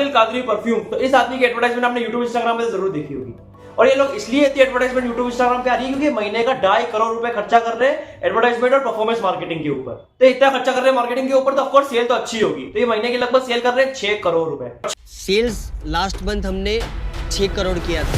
काजल Qadri perfume, तो इस आदमी की एडवर्टाइजमेंट आपने यूट्यूब इंस्टाग्राम पे जरूर देखी होगी। और ये लोग इसलिए इतनी एडवर्टाइजमेंट यूट्यूब इंस्टाग्राम पे आ रही है क्योंकि महीने का 2.5 करोड़ रुपए खर्चा कर रहे हैं एडवर्टाइजमेंट और परफॉर्मेंस मार्केटिंग के ऊपर। तो इतना खर्चा कर रहे हैं मार्केटिंग के ऊपर, तो ऑफकोर्स सेल तो अच्छी होगी। तो ये महीने की लगभग सेल कर रहे हैं 6 करोड़ रुपए। सेल्स लास्ट मंथ हमने 6 करोड़ किया था।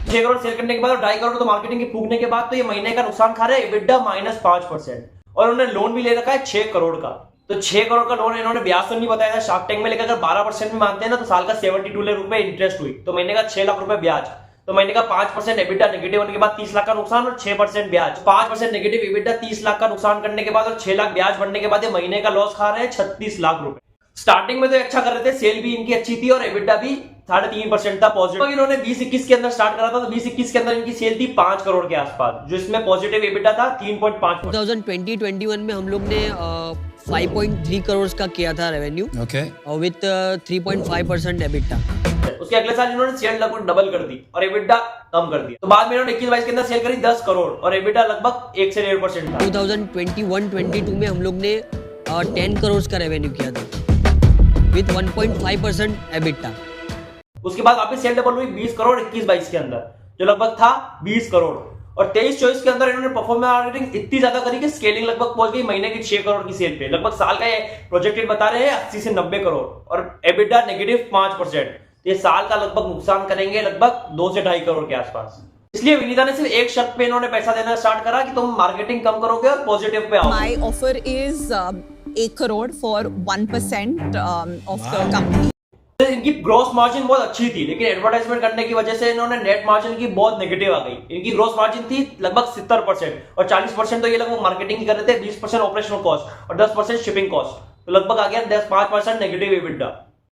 6 करोड़ सेल करने के बाद और 2.5 करोड़ तो मार्केटिंग के फूकने के बाद, तो ये महीने का नुकसान खा रहे हैं EBITDA -5%। और उन्होंने लोन भी ले रखा है 6 करोड़ का। तो 6 करोड़ का लोन इन्होंने ब्याज तो नहीं बताया था शार्क टैंक में, लेकर अगर 12% में मानते हैं ना तो साल का 72 लाख रुपए इंटरेस्ट हुई, तो महीने का 6 लाख रुपए ब्याज। तो महीने का 5% EBITDA नेगेटिव होने के बाद 30 लाख का नुकसान और 6% ब्याज। 5% नेगेटिव EBITDA 30 लाख का नुकसान करने के बाद और 6 लाख ब्याज बढ़ने के बाद ये महीने का लॉस खा रहे हैं 36 लाख रुपए। स्टार्टिंग में तो अच्छा कर रहे थे, सेल भी इनकी अच्छी थी और EBITDA भी 3.5% था पॉजिटिव। तो इन्होंने 2021 के अंदर स्टार्ट करा था, तो 2021 के अंदर इनकी सेल थी 5 करोड़ के आसपास, जो इसमें पॉजिटिव EBITDA था 3.5%। 2020-21 में हम लोग ने 5.3 करोड़ का किया था रेवेन्यू, और विथ 3.5% EBITDA। उसके अगले साल इन्होंने सेल लगभग डबल कर दी और EBITDA कम कर दिया। तो बाद में इन्होंने 21-22 के अंदर सेल करी 10 करोड़ और EBITDA लगभग 1 से 1.5% था। 2021-22 में हम लोग ने 10 करोड़ का रेवेन्यू किया था विथ 1.5% EBITDA। उसके बाद वापस सेल डबल हुई 20 करोड़ 21-22 के अंदर, जो लगभग था 20 करोड़। और 23-24 के अंदर इन्होंने परफॉर्मेंस मार्केटिंग इतनी ज्यादा करी कि स्केलिंग लगभग पहुंच गई महीने की 6 करोड़ की सेल पे। लगभग साल का ये प्रोजेक्टेड बता रहे हैं 80 से 90 करोड़ और EBITDA नेगेटिव 5%। ये साल का लगभग नुकसान करेंगे लगभग 2 से 2.5 करोड़ के आसपास। इसलिए विनीता ने सिर्फ एक शर्त पे इन्होंने पैसा देना स्टार्ट करा कि तुम मार्केटिंग कम करोगे और पॉजिटिव पे आओ। My offer is 1 crore for 1% of the company. इनकी ग्रोस मार्जिन बहुत अच्छी थी, लेकिन एडवर्टाइजमेंट करने की वजह से इन्होंने नेट मार्जिन की बहुत नेगेटिव आ गई। इनकी ग्रोस मार्जिन थी लगभग 70% और 40% तो ये लगभग मार्केटिंग की कर रहे थे, 20% ऑपरेशनल कॉस्ट और 10% शिपिंग कॉस्ट, तो लगभग आ गया 5% नेगेटिव EBITDA।